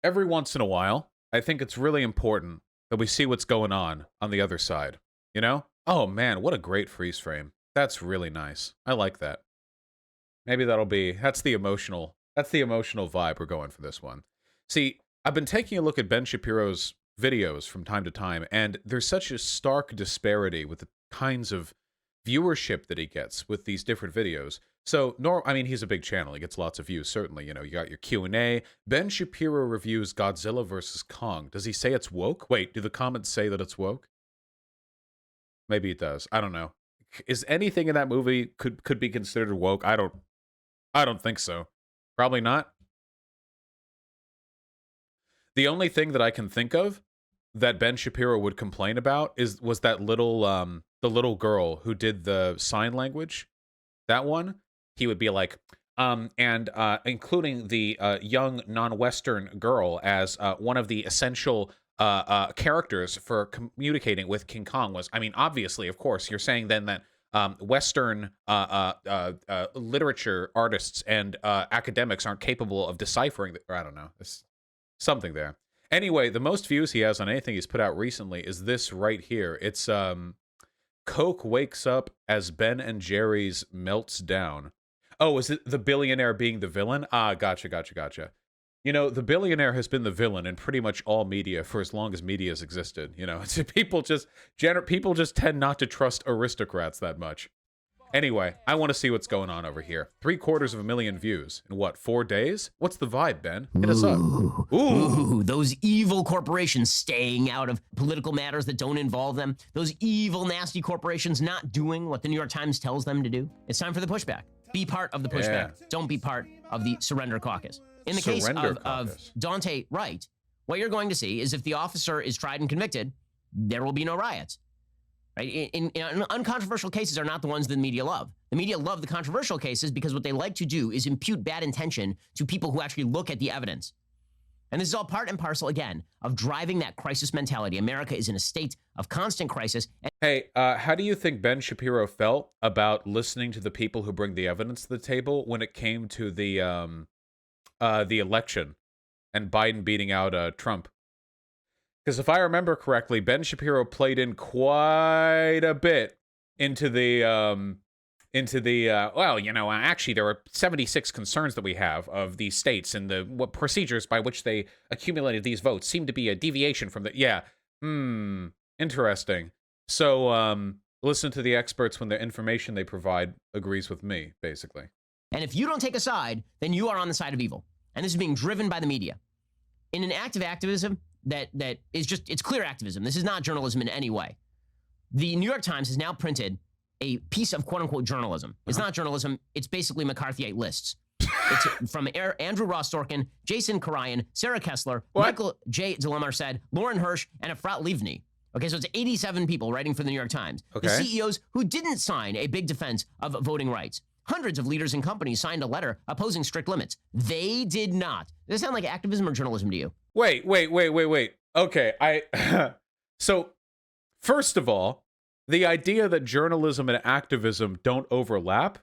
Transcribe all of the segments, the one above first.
every once in a while, I think it's really important that we see what's going on the other side. You know? Oh man, what a great freeze frame. That's really nice. I like that. Maybe that's the emotional vibe we're going for this one. See, I've been taking a look at Ben Shapiro's videos from time to time, and there's such a stark disparity with the kinds of viewership that he gets with these different videos. So, I mean, he's a big channel. He gets lots of views, certainly. You know, you got your Q&A. Ben Shapiro reviews Godzilla versus Kong. Does he say it's woke? Wait, do the comments say that it's woke? Maybe it does. I don't know. Is anything in that movie could be considered woke? I don't think so. Probably not. The only thing that I can think of that Ben Shapiro would complain about was that the little girl who did the sign language. That one, he would be like, including the young non-Western girl as one of the essential characters for communicating with King Kong was. I mean, obviously, of course, you're saying then that Western literature artists and academics aren't capable of deciphering. I don't know. There's something there. Anyway, the most views he has on anything he's put out recently is this right here. It's Coke wakes up as Ben and Jerry's melts down. Oh, is it the billionaire being the villain? Ah, gotcha. You know, the billionaire has been the villain in pretty much all media for as long as media has existed. You know, people just tend not to trust aristocrats that much. Anyway, I want to see what's going on over here. 750,000 views in what, 4 days? What's the vibe, Ben? Hit us up. Ooh, those evil corporations staying out of political matters that don't involve them. Those evil, nasty corporations not doing what the New York Times tells them to do. It's time for the pushback. Be part of the pushback. Yeah. Don't be part of the surrender caucus. In the case of Dante Wright, what you're going to see is if the officer is tried and convicted, there will be no riots. Right? In uncontroversial cases are not the ones that the media love. The media love the controversial cases because what they like to do is impute bad intention to people who actually look at the evidence. And this is all part and parcel, again, of driving that crisis mentality. America is in a state of constant crisis. Hey, how do you think Ben Shapiro felt about listening to the people who bring the evidence to the table when it came to the election and Biden beating out Trump? Because if I remember correctly, Ben Shapiro played in quite a bit into the well, you know, actually there are 76 concerns that we have of these states and what procedures by which they accumulated these votes seem to be a deviation from the, interesting. So, listen to the experts when the information they provide agrees with me, basically. And if you don't take a side, then you are on the side of evil. And this is being driven by the media. In an act of activism, that is just, it's clear activism. This is not journalism in any way. The New York Times has now printed a piece of quote-unquote journalism. It's not journalism. It's basically McCarthyite lists. It's from Andrew Ross Sorkin, Jason Karayan, Sarah Kessler, Michael J. Delamarced, Lauren Hirsch, and Efrat Livni. Okay, so it's 87 people writing for the New York Times. Okay. The CEOs who didn't sign a big defense of voting rights. Hundreds of leaders and companies signed a letter opposing strict limits. They did not. Does that sound like activism or journalism to you? Wait. Okay, so, first of all, the idea that journalism and activism don't overlap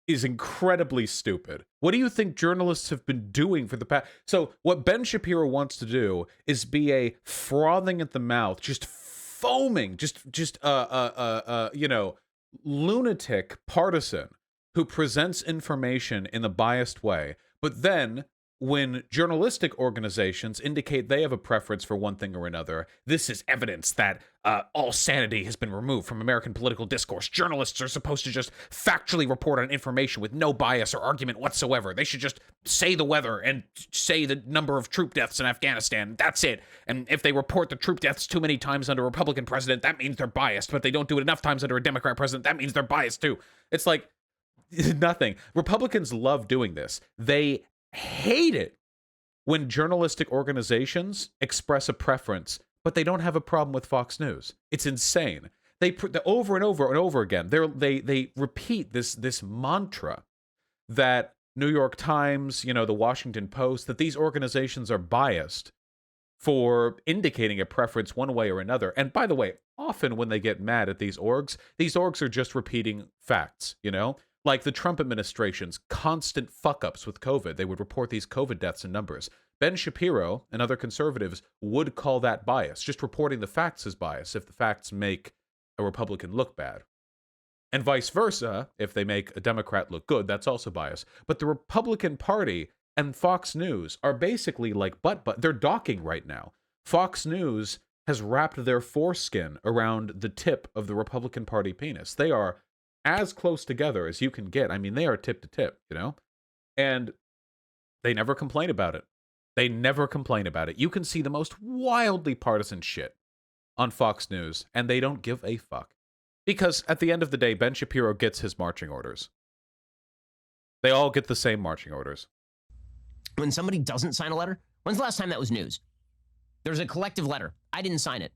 is incredibly stupid. What do you think journalists have been doing for the past? So, what Ben Shapiro wants to do is be a frothing at the mouth, just foaming, you know, lunatic partisan who presents information in a biased way. But then, when journalistic organizations indicate they have a preference for one thing or another, this is evidence that all sanity has been removed from American political discourse. Journalists are supposed to just factually report on information with no bias or argument whatsoever. They should just say the weather and say the number of troop deaths in Afghanistan. That's it. And if they report the troop deaths too many times under a Republican president, that means they're biased. But they don't do it enough times under a Democrat president, that means they're biased too. It's like nothing. Republicans love doing this. They hate it when journalistic organizations express a preference, but they don't have a problem with Fox News. It's insane. They over and over and over again. They repeat this mantra that New York Times, you know, the Washington Post, that these organizations are biased for indicating a preference one way or another. And by the way, often when they get mad at these orgs are just repeating facts, you know? Like the Trump administration's constant fuck-ups with COVID. They would report these COVID deaths and numbers. Ben Shapiro and other conservatives would call that bias. Just reporting the facts is bias if the facts make a Republican look bad. And vice versa, if they make a Democrat look good, that's also bias. But the Republican Party and Fox News are basically like they're docking right now. Fox News has wrapped their foreskin around the tip of the Republican Party penis. They are as close together as you can get. I mean, they are tip to tip, you know? And they never complain about it. They never complain about it. You can see the most wildly partisan shit on Fox News, and they don't give a fuck. Because at the end of the day, Ben Shapiro gets his marching orders. They all get the same marching orders. When somebody doesn't sign a letter, when's the last time that was news? There's a collective letter. I didn't sign it.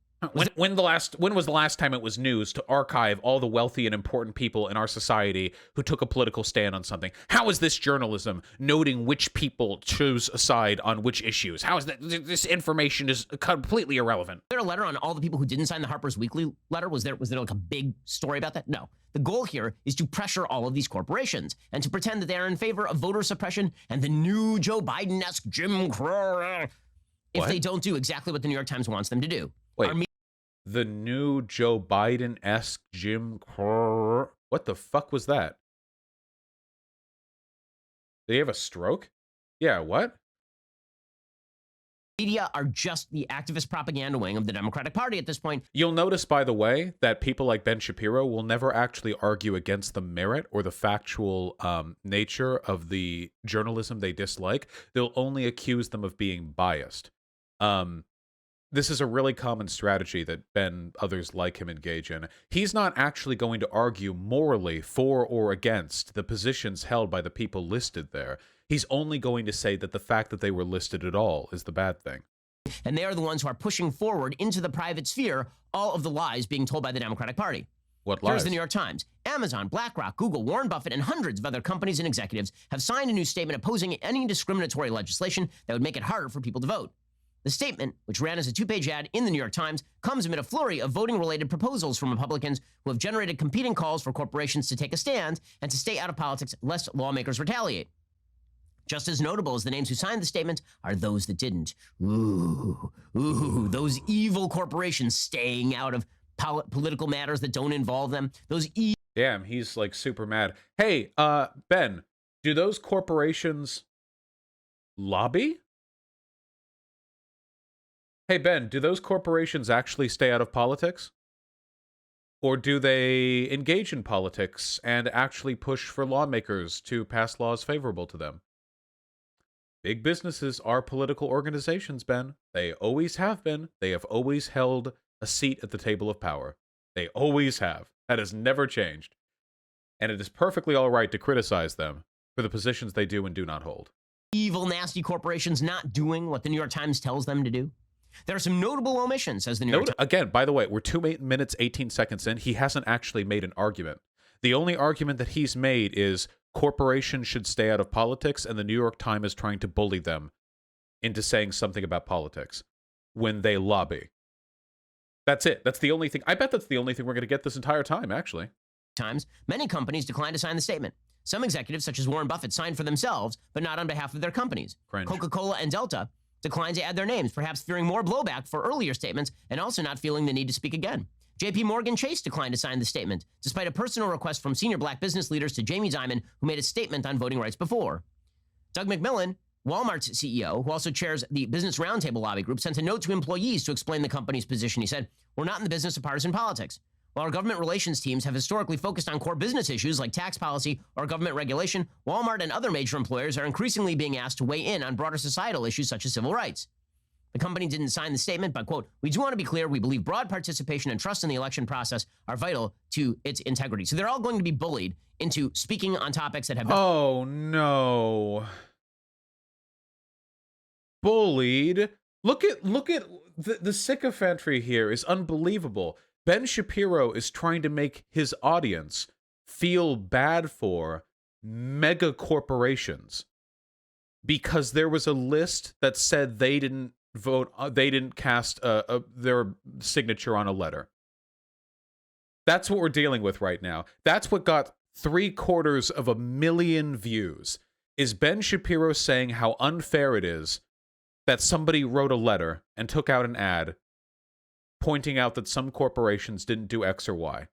When was the last time it was news to archive all the wealthy and important people in our society who took a political stand on something? How is this journalism noting which people choose a side on which issues? How is that? This information is completely irrelevant. Was there a letter on all the people who didn't sign the Harper's Weekly letter? Was there like a big story about that? No. The goal here is to pressure all of these corporations and to pretend that they are in favor of voter suppression and the new Joe Biden-esque Jim Crow if they don't do exactly what the New York Times wants them to do. Wait. The new Joe Biden-esque Jim Crow. What the fuck was that? Did he have a stroke? Yeah, what? Media are just the activist propaganda wing of the Democratic Party at this point. You'll notice, by the way, that people like Ben Shapiro will never actually argue against the merit or the factual nature of the journalism they dislike. They'll only accuse them of being biased. This is a really common strategy that Ben, others like him, engage in. He's not actually going to argue morally for or against the positions held by the people listed there. He's only going to say that the fact that they were listed at all is the bad thing. And they are the ones who are pushing forward into the private sphere all of the lies being told by the Democratic Party. What lies? Here's the New York Times. Amazon, BlackRock, Google, Warren Buffett, and hundreds of other companies and executives have signed a new statement opposing any discriminatory legislation that would make it harder for people to vote. The statement, which ran as a two-page ad in the New York Times, comes amid a flurry of voting-related proposals from Republicans who have generated competing calls for corporations to take a stand and to stay out of politics lest lawmakers retaliate. Just as notable as the names who signed the statement are those that didn't. Ooh, those evil corporations staying out of political matters that don't involve them. Those Damn, he's like super mad. Hey, Ben, do those corporations lobby? Hey, Ben, do those corporations actually stay out of politics? Or do they engage in politics and actually push for lawmakers to pass laws favorable to them? Big businesses are political organizations, Ben. They always have been. They have always held a seat at the table of power. They always have. That has never changed. And it is perfectly all right to criticize them for the positions they do and do not hold. Evil, nasty corporations not doing what the New York Times tells them to do. There are some notable omissions, says the New York Times. Again, by the way, we're 2 minutes, 18 seconds in. He hasn't actually made an argument. The only argument that he's made is corporations should stay out of politics, and the New York Times is trying to bully them into saying something about politics when they lobby. That's it. That's the only thing. I bet that's the only thing we're going to get this entire time, actually. Many companies declined to sign the statement. Some executives, such as Warren Buffett, signed for themselves, but not on behalf of their companies. Cringe. Coca-Cola and Delta declined to add their names, perhaps fearing more blowback for earlier statements and also not feeling the need to speak again. JP Morgan Chase declined to sign the statement, despite a personal request from senior black business leaders to Jamie Dimon, who made a statement on voting rights before. Doug McMillon, Walmart's CEO, who also chairs the Business Roundtable lobby group, sent a note to employees to explain the company's position. He said, "We're not in the business of partisan politics. While our government relations teams have historically focused on core business issues like tax policy or government regulation, Walmart and other major employers are increasingly being asked to weigh in on broader societal issues such as civil rights." The company didn't sign the statement, but, quote, "We do want to be clear, we believe broad participation and trust in the election process are vital to its integrity." So they're all going to be bullied into speaking on topics that have... Oh, no. Bullied? Look at the sycophantry here is unbelievable. Ben Shapiro is trying to make his audience feel bad for mega corporations because there was a list that said they didn't vote, they didn't cast their signature on a letter. That's what we're dealing with right now. That's what got 750,000 views, is Ben Shapiro saying how unfair it is that somebody wrote a letter and took out an ad pointing out that some corporations didn't do X or Y.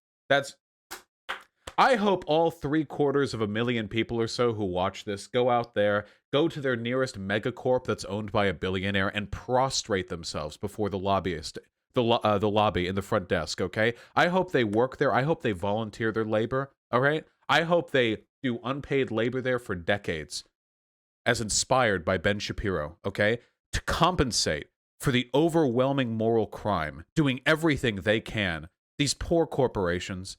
I hope all 750,000 people or so who watch this go out there, go to their nearest megacorp that's owned by a billionaire, and prostrate themselves before the lobbyist, the lobby in the front desk, okay? I hope they work there. I hope they volunteer their labor, all right? I hope they do unpaid labor there for decades, as inspired by Ben Shapiro, okay? To compensate for the overwhelming moral crime, doing everything they can. These poor corporations.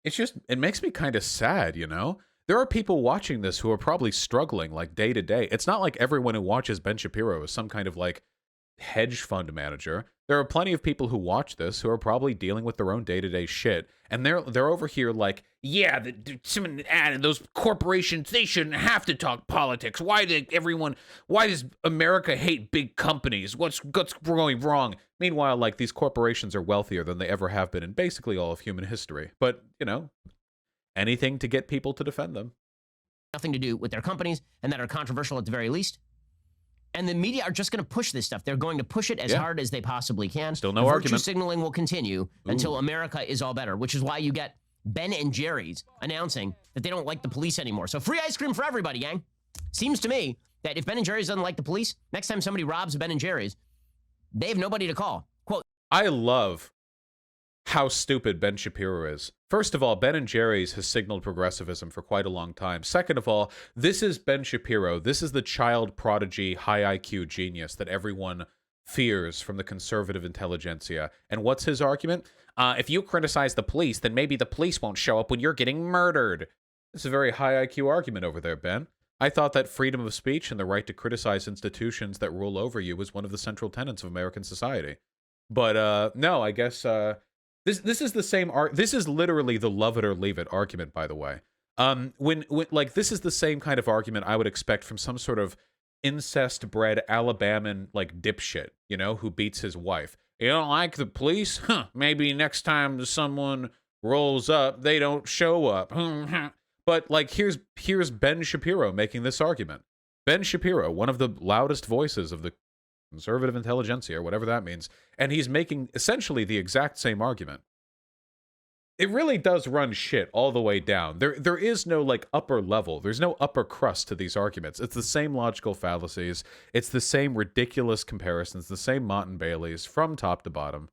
It makes me kind of sad, you know? There are people watching this who are probably struggling, like, day to day. It's not like everyone who watches Ben Shapiro is some kind of, like, hedge fund manager. There are plenty of people who watch this who are probably dealing with their own day-to-day shit, and they're over here like, yeah, those corporations, they shouldn't have to talk politics. Why does America hate big companies? What's going wrong? Meanwhile, like, these corporations are wealthier than they ever have been in basically all of human history. But, you know, anything to get people to defend them. Nothing to do with their companies, and that are controversial at the very least. And the media are just going to push this stuff. They're going to push it as hard as they possibly can. Still no Virtue argument. signaling will continue until America is all better, which is why you get Ben and Jerry's announcing that they don't like the police anymore. So free ice cream for everybody, gang. Seems to me that if Ben and Jerry's doesn't like the police, next time somebody robs a Ben and Jerry's, they have nobody to call. Quote, I love how stupid Ben Shapiro is. First of all, Ben and Jerry's has signaled progressivism for quite a long time. Second of all, this is Ben Shapiro. This is the child prodigy, high IQ genius that everyone fears from the conservative intelligentsia. And what's his argument? If you criticize the police, then maybe the police won't show up when you're getting murdered. It's a very high IQ argument over there, Ben. I thought that freedom of speech and the right to criticize institutions that rule over you was one of the central tenets of American society. But no, I guess this is the same this is literally the love it or leave it argument, by the way. When like, this is the same kind of argument I would expect from some sort of incest-bred Alabaman, like, dipshit, you know, who beats his wife. You don't like the police? Huh, maybe next time someone rolls up, they don't show up. But, like, here's Ben Shapiro making this argument. Ben Shapiro, one of the loudest voices of the conservative intelligentsia, or whatever that means, and he's making essentially the exact same argument. It really does run shit all the way down. There is no, like, upper level. There's no upper crust to these arguments. It's the same logical fallacies. It's the same ridiculous comparisons, the same Mott and Baileys from top to bottom.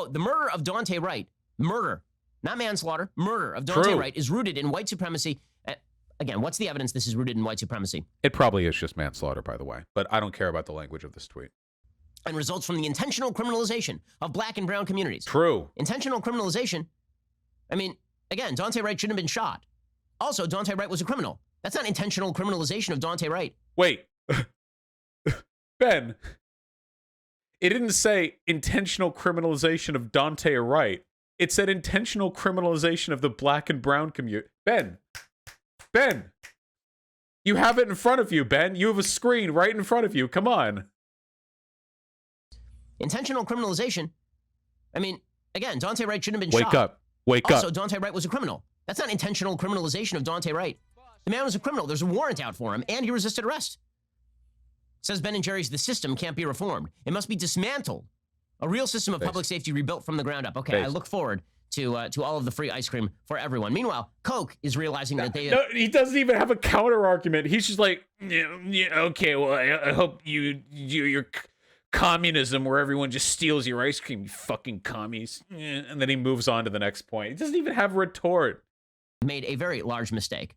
the murder of Dante Wright, murder, not manslaughter, murder of Dante Wright is rooted in white supremacy. Again, what's the evidence this is rooted in white supremacy? It probably is just manslaughter, by the way, but I don't care about the language of this tweet. And results from the intentional criminalization of black and brown communities. True. Intentional criminalization. I mean, again, Dante Wright shouldn't have been shot. Also, Dante Wright was a criminal. That's not intentional criminalization of Dante Wright. Wait. Ben, it didn't say intentional criminalization of Dante Wright. It said intentional criminalization of the black and brown community. Ben, you have it in front of you, Ben. You have a screen right in front of you. Come on. Intentional criminalization. I mean, again, Dante Wright shouldn't have been shot. Wake up. Also, Dante Wright was a criminal. That's not intentional criminalization of Dante Wright. The man was a criminal. There's a warrant out for him, and he resisted arrest. Says Ben and Jerry's, the system can't be reformed. It must be dismantled. A real system of public safety rebuilt from the ground up. Okay, I look forward to all of the free ice cream for everyone. Meanwhile, Coke is realizing that they... No, he doesn't even have a counter argument. He's just like, yeah, okay, well, I hope your communism where everyone just steals your ice cream, you fucking commies. And then he moves on to the next point. He doesn't even have a retort. Made a very large mistake.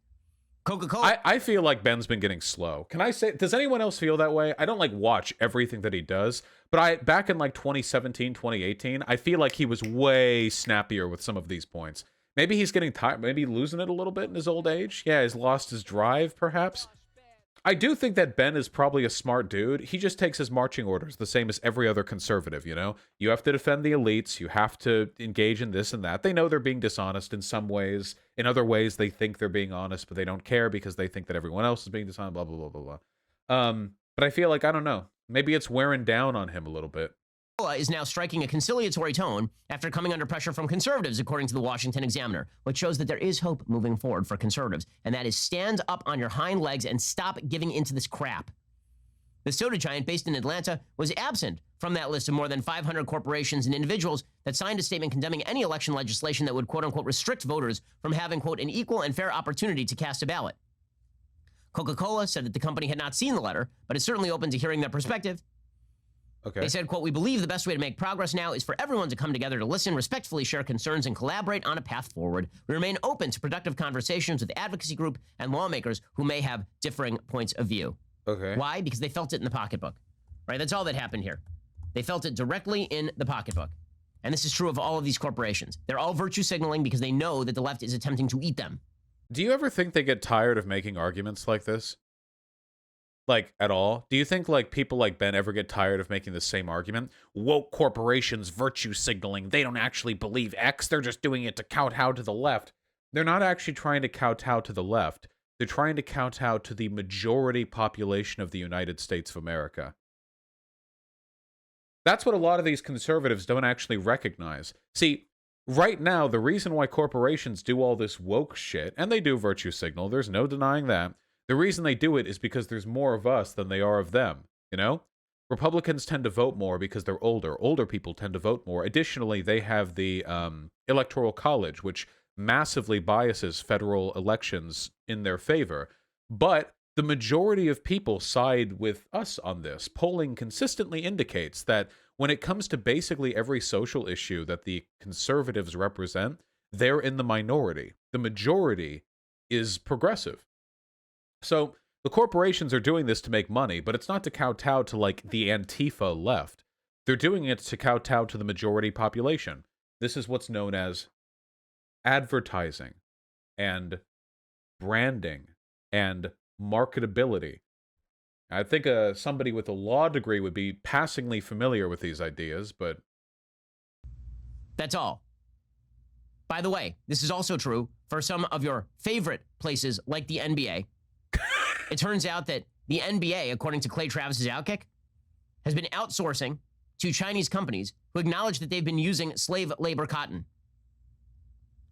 Coca-Cola. I feel like Ben's been getting slow. Can I say, does anyone else feel that way? I don't like watch everything that he does, but back in like 2017, 2018, I feel like he was way snappier with some of these points. Maybe he's getting tired, maybe losing it a little bit in his old age. Yeah, he's lost his drive, perhaps. I do think that Ben is probably a smart dude. He just takes his marching orders the same as every other conservative, you know? You have to defend the elites. You have to engage in this and that. They know they're being dishonest in some ways. In other ways, they think they're being honest, but they don't care because they think that everyone else is being dishonest, blah, blah, blah, blah, blah. But I feel like, I don't know. Maybe it's wearing down on him a little bit. Is now striking a conciliatory tone after coming under pressure from conservatives, according to the Washington Examiner, which shows that there is hope moving forward for conservatives, and that is stand up on your hind legs and stop giving into this crap. The soda giant based in Atlanta was absent from that list of more than 500 corporations and individuals that signed a statement condemning any election legislation that would, quote unquote, restrict voters from having, quote, an equal and fair opportunity to cast a ballot. Coca-Cola said that the company had not seen the letter, but is certainly open to hearing their perspective. Okay. They said, quote, we believe the best way to make progress now is for everyone to come together to listen, respectfully share concerns, and collaborate on a path forward. We remain open to productive conversations with the advocacy group and lawmakers who may have differing points of view. Okay. Why? Because they felt it in the pocketbook, right? That's all that happened here. They felt it directly in the pocketbook. And this is true of all of these corporations. They're all virtue signaling because they know that the left is attempting to eat them. Do you ever think they get tired of making arguments like this? Like, at all? Do you think, like, people like Ben ever get tired of making the same argument? Woke corporations virtue signaling. They don't actually believe X. They're just doing it to kowtow to the left. They're not actually trying to kowtow to the left. They're trying to kowtow to the majority population of the United States of America. That's what a lot of these conservatives don't actually recognize. See, right now, the reason why corporations do all this woke shit, and they do virtue signal, there's no denying that, the reason they do it is because there's more of us than they are of them, you know? Republicans tend to vote more because they're older. Older people tend to vote more. Additionally, they have the Electoral College, which massively biases federal elections in their favor. But the majority of people side with us on this. Polling consistently indicates that when it comes to basically every social issue that the conservatives represent, they're in the minority. The majority is progressive. So the corporations are doing this to make money, but it's not to kowtow to, like, the Antifa left. They're doing it to kowtow to the majority population. This is what's known as advertising and branding and marketability. I think somebody with a law degree would be passingly familiar with these ideas, but... That's all. By the way, this is also true for some of your favorite places like the NBA. It turns out that the NBA, according to Clay Travis's Outkick, has been outsourcing to Chinese companies who acknowledge that they've been using slave labor cotton.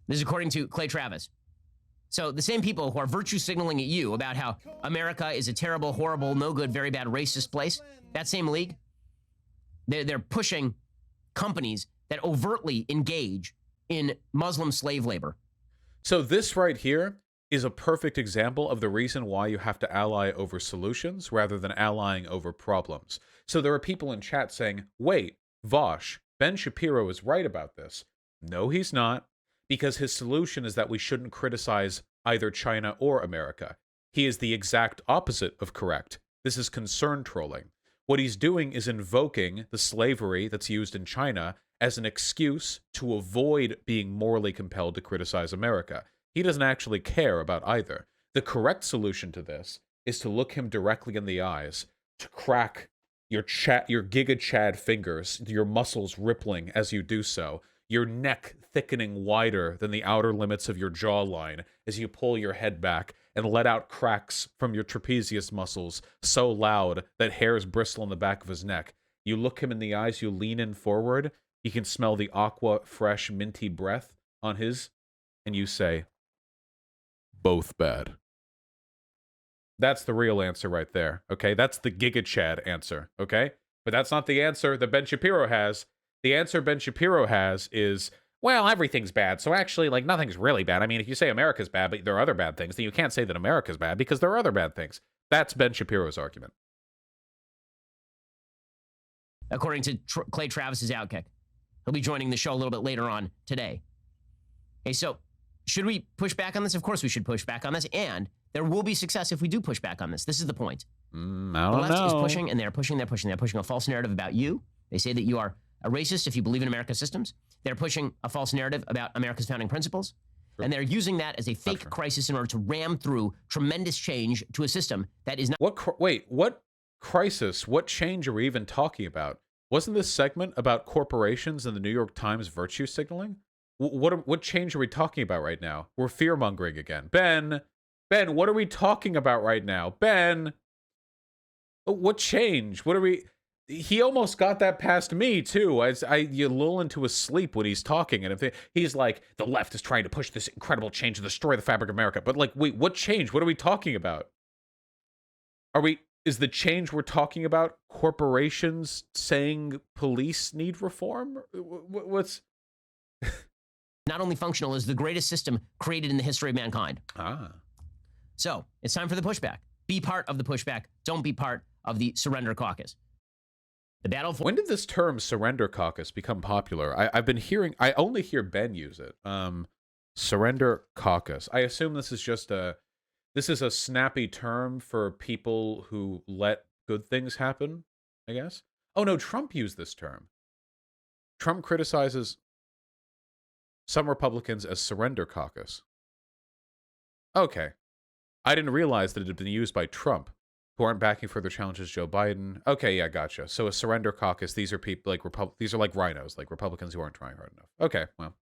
This is according to Clay Travis. So the same people who are virtue signaling at you about how America is a terrible, horrible, no good, very bad, racist place, that same league, they're pushing companies that overtly engage in Muslim slave labor. So this right here is a perfect example of the reason why you have to ally over solutions rather than allying over problems. So there are people in chat saying, wait, Vosh, Ben Shapiro is right about this. No, he's not, because his solution is that we shouldn't criticize either China or America. He is the exact opposite of correct. This is concern trolling. What he's doing is invoking the slavery that's used in China as an excuse to avoid being morally compelled to criticize America. He doesn't actually care about either. The correct solution to this is to look him directly in the eyes, to crack your Giga Chad fingers, your muscles rippling as you do so, your neck thickening wider than the outer limits of your jawline as you pull your head back and let out cracks from your trapezius muscles so loud that hairs bristle on the back of his neck. You look him in the eyes, you lean in forward, you can smell the aqua fresh minty breath on his, and you say, both bad. That's the real answer right there, okay? That's the Giga Chad answer, okay? But that's not the answer that Ben Shapiro has. The answer Ben Shapiro has is, well, everything's bad, so actually, like, nothing's really bad. I mean, if you say America's bad, but there are other bad things, then you can't say that America's bad because there are other bad things. That's Ben Shapiro's argument. According to Clay Travis's Outkick. He'll be joining the show a little bit later on today. Okay, so should we push back on this? Of course we should push back on this, and there will be success if we do push back on this. This is the point. I The don't left is know. pushing, and they're pushing a false narrative about you. They say that you are a racist if you believe in America's systems. They're pushing a false narrative about America's founding principles. Sure. And they're using that as a fake true. crisis in order to ram through tremendous change to a system that is not. Wait, what crisis? What change are we even talking about? Wasn't this segment about corporations and the New York Times virtue signaling? What change are we talking about right now? We're fear-mongering again. Ben, what are we talking about right now? Ben, what change? What are we... He almost got that past me, too. You lull into a sleep when he's talking, and if he's like, the left is trying to push this incredible change to destroy the fabric of America. But, like, wait, what change? What are we talking about? Are we... is the change we're talking about corporations saying police need reform? What's not only functional, is the greatest system created in the history of mankind. So it's time for the pushback. Be part of the pushback. Don't be part of the surrender caucus. The battle for— When did this term surrender caucus become popular? I've been hearing, I only hear Ben use it. Surrender caucus. I assume this is just this is a snappy term for people who let good things happen, I guess. Oh no, Trump used this term. Trump criticizes some Republicans as surrender caucus. Okay. I didn't realize that it had been used by Trump, who aren't backing further challenges Joe Biden. Okay, yeah, gotcha. So a surrender caucus, these are people like these are like rhinos, like Republicans who aren't trying hard enough. Okay, well.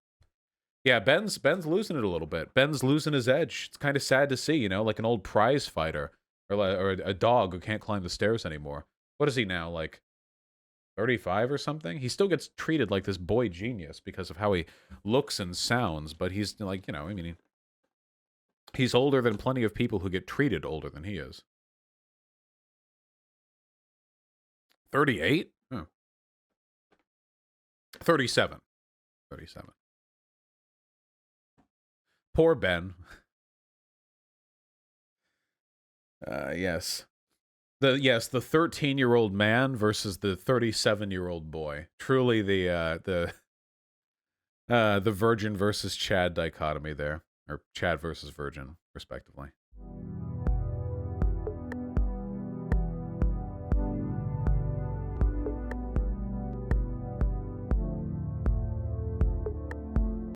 Yeah, Ben's losing it a little bit. Ben's losing his edge. It's kind of sad to see, you know, like an old prize fighter or a dog who can't climb the stairs anymore. What is he now, like 35 or something? He still gets treated like this boy genius because of how he looks and sounds, but he's like, you know, I mean, he's older than plenty of people who get treated older than he is. 38? Oh. 37. 37. Poor Ben. Yes. The 13-year-old man versus the 37-year-old boy. Truly the virgin versus Chad dichotomy there, or Chad versus virgin, respectively.